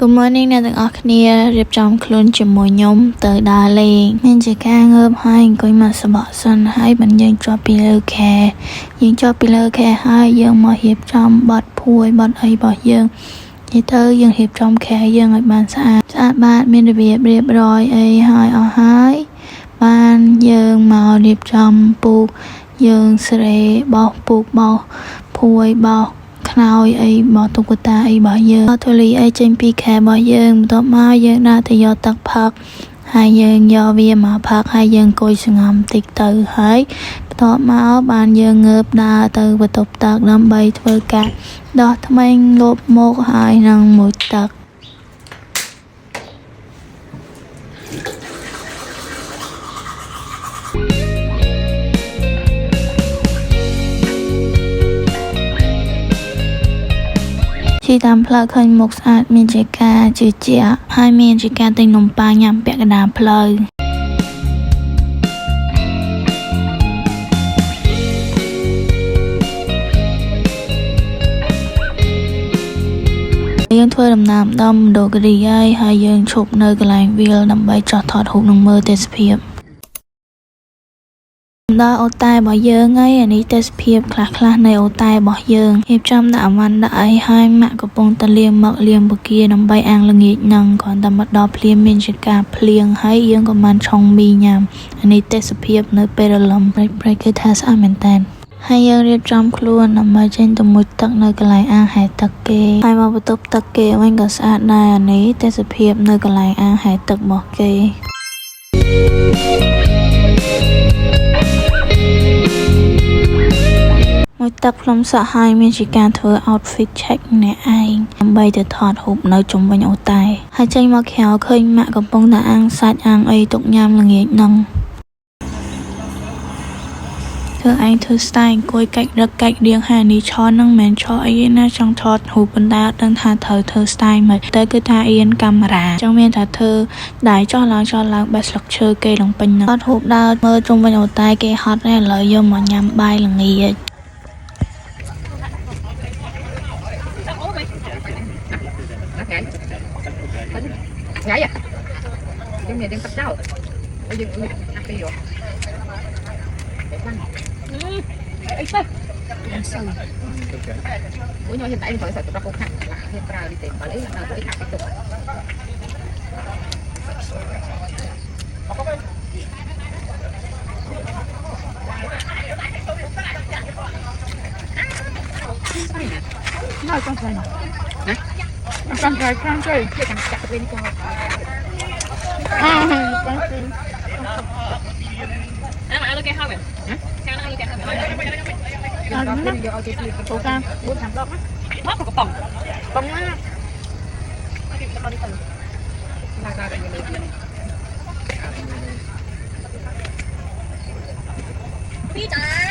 Good morning អ្នកទាំងអស់គ្នារៀបចំខ្លួនជាមួយខ្ញុំទៅដើរលេងមានជាការងើបហើយអង្គុយមកសបកសិនហើយមិនយើងជាប់ពីលើខែហើយយើងមករៀបចំបត់ភួយបត់អីរបស់យើងនិយាយទៅយើងរៀបចំខែយើងឲ្យបានស្អាតបាតមានរបៀបរៀបរយអីហើយអស់ហើយបានយើងមករៀបចំពូកយើងស្រេបោសពូកបោសភួយបោសខ្នើយអីមកតុក្កតាអីរបស់យើងធូលីអីចេញពីខែរបស់យើងបន្ទាប់មកយើងដើរទៅយកទឹកផឹកហើយយើងយកវាមកផឹកហើយយើងអង្គុយស្ងំតិចទៅហើយបន្ទាប់មកបានយើងងើបដើរទៅបន្ទប់ទឹកដើម្បីធ្វើការដោះធ្មេញលបមុខហើយនឹងមុជទឹកតាមផ្លូវឃើញមុខស្អាតមានជាការជឿជាក់ហើយមានជាការទិញនំប៉័ងញ៉ាំពាក់កណ្ដាលផ្លូវយើងធ្វើដំណើរដល់មណ្ឌលគិរីហើយយើងឈប់នៅកន្លែងវាលដើម្បីចោះថតរូបនិងមើលទេសភាពដល់អូតែរបស់យើងហើយអានេះទេសភាពខ្លះនៃអូតែរបស់យើងរៀបចំដាក់អវ៉ាន់ដាក់អីហើយម៉ាក់កំពុងតែលាងមកលាងបកាដើម្បីអាំងល្ងាចនឹងគ្រាន់តែមកដល់ភ្លាមមានជាការភ្លៀងហើយយើងក៏បានឆុងមីញ៉ាំអានេះទេសភាពនៅពេលរលឹមព្រៃគឺថាស្អាតមែនតើហើយយើងរៀបចំខ្លួនដើម្បីចេញទៅមុជទឹកនៅកន្លែងអាងហែលទឹកគេហើយមកបន្ទប់ទឹកគេវិញក៏ស្អាតដែរអានេះទេសភាពនៅកន្លែងអាងហែលទឹករបស់គេមួយទឹកផ្លុំសក់ហើយមានជាការធ្វើ outfit check ម្នាក់ឯងដើម្បីទៅថតរូបនៅជុំវិញអូតែហើយចេញមកក្រៅឃើញម៉ាក់កំពុងតែអាំងសាច់អាំងអីទុកញ៉ាំល្ងាចហ្នឹងធ្វើឯងធ្វើ style អង្គុយកាច់រឹកកាច់រៀងហើយនេះឈរហ្នឹងមិនមែនឈរអីទេណាចង់ថតរូបប៉ុន្តែអត់ដឹងថាត្រូវធ្វើ style មិនតែគឺថាអៀនកាមេរ៉ាចង់មានថាធ្វើដៃចោះឡើងបែបស្លឹកឈើគេឡើងពេញហ្នឹងថតរូបដើរមើលជុំវិញអូតែគេហត់ហើយឥឡូវយកមកញ៉ាំបាយល្ងាចថ្ងៃយើងមានទឹកចោលហើយយើងអាប់ពីយោអីទៅអូនយកតែទៅសាច់ទៅកោខាក់វាប្រើនេះទេបើអីដល់ទៅអាប់ពីទៅnói con trai nè con trai cái thằng chặt bên con con trai ăn ăn cái không vậy sao nó ăn cái không vậy nó vô ở trên phố cam bốn thằng đó thoát một cái bông á đi trả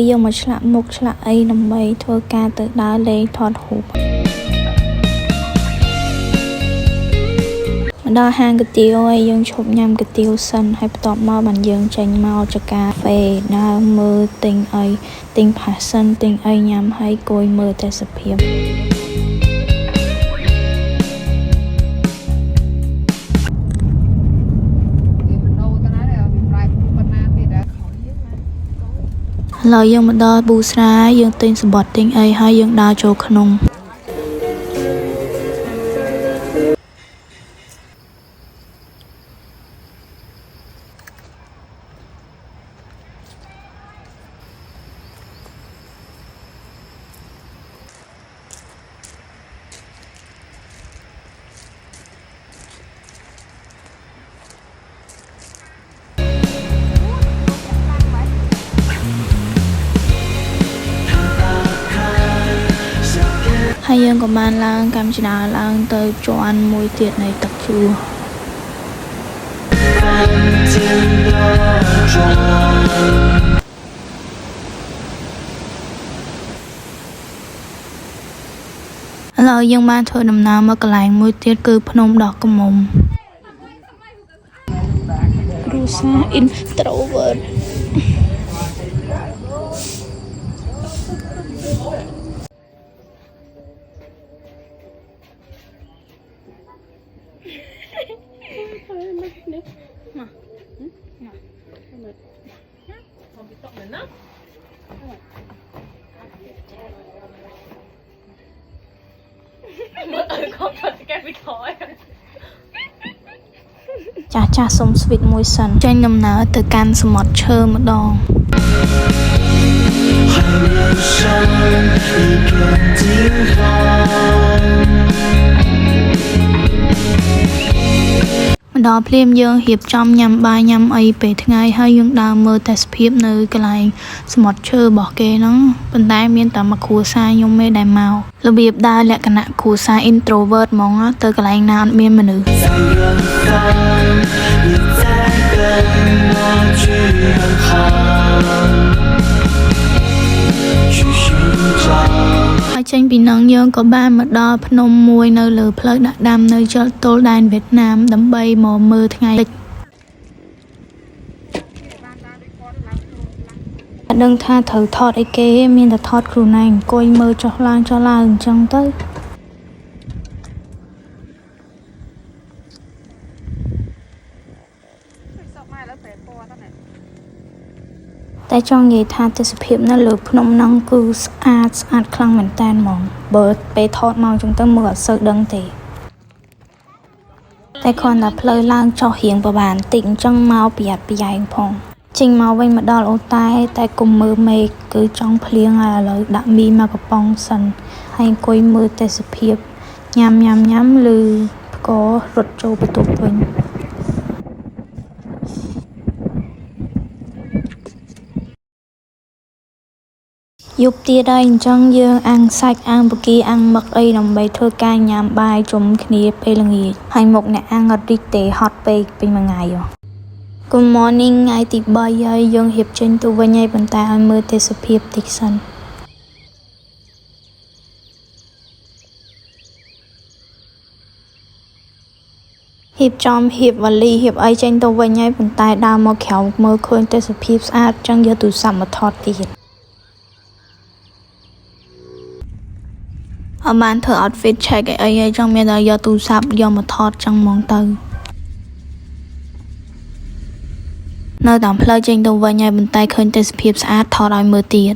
យើងមកឆ្លាក់មុខឆ្លាក់អីដើម្បីធ្វើការទៅដើរលេងថតរូបមកដល់ហាងកាទៀវហើយយើងឈប់ញ៉ាំកាទៀវសិនហើយបន្ទាប់មកបានយើងចេញមកចកាហ្វេដើរមើលទិញអីទិញផាសិនទិញអីញ៉ាំហើយគួយមើលទេសភាពឡើយយើងមកដល់ប៊ូស្រាយើងទិញសំបុត្រទិញអីហើយយើងដើរចូលក្នុងហើយយើងក៏បានឡើងកម្មចនាឡើងទៅជាន់មួយទៀតនៃទឹកជួរ ហ ឥឡូវយើងបានធ្វើដំណើរមកកន្លែងមួយទៀតគឺភ្នំដកកមុំគ្រួសារ introvert ចាស់សុំស្វីតមួយសិនចេញដំណើរទៅកាន់សមុទ្រឈើម្ដងម្ដងភ្លាមយើងរៀបចំញ៉ាំបាយញ៉ាំអីពេលថ្ងៃហើយយើងដើរមើលទេសភាពនៅកន្លែងសមុទ្រឈើរបស់គេហ្នឹងប៉ុន្តែមានតែមួយគ្រួសារខ្ញុំឯងដែលមករបៀបដើរលក្ខណៈគ្រួសារ introvert ហ្មងទៅកន្លែងណាអត់មានមនុស្សហើយចេញពីនឹងយើងក៏បានមកដល់ភ្នំមួយនៅលើផ្លូវដាក់ដាំនៅជិតទល់ដែនវៀតណាមដើម្បីមកមើលថ្ងៃលិចអត់ដឹងថាត្រូវថតអីគេមានតែថតខ្លួនឯងអង្គុយមើលចុះឡើងអញ្ចឹងទៅតែចង់និយាយថាទេសភាពនៅលើភ្នំហ្នឹងគឺស្អាតខ្លាំងមែនតើហ្មងបើពេលថតមកអញ្ចឹងទៅមើលអត់សូវដឹងទេតែគ្រាន់តែផ្លូវឡើងចុះរៀងប្រហែលតិចអញ្ចឹងមកប្រយ័ត្នប្រយែងផងចេញមកវិញមកដល់អូតែកុំមើលមេឃគឺចង់ភ្លៀងហើយឥឡូវដាក់មីមកកំប៉ុងសិនហើយអង្គុយមើលទេសភាពញ៉ាំឬផ្ករត់ចូលបន្ទប់វិញយប់ទៀតហើយអញ្ចឹងយើងអាំងសាច់អាំងប៊ូគីអាំងមឹកអីដើម្បីធ្វើការញ៉ាំបាយជុំគ្នាពេលល្ងាចហើយមុខអ្នកអាំងអត់រីកទេហត់ពេកពេញមួយថ្ងៃGood morning ថ្ងៃទី3ហើយយើងរៀបចេញទៅវិញហើយប៉ុន្តែឲ្យមើលទេសភាពតិចសិនរៀបចំរៀបវ៉ាលីរៀបអីចេញទៅវិញហើយប៉ុន្តែដើរមកក្រៅមើលឃើញទេសភាពស្អាតចឹងយកទូរស័ព្ទមកថតទៀតអត់បានធ្វើ outfit check អីចឹងមានតែយកទូរស័ព្ទយកមកថតចឹងហ្មងទៅនៅតាមផ្លូវចេញទៅវិញហើយប៉ុន្តែឃើញទេសភាពស្អាតថតឲ្យមើលទៀត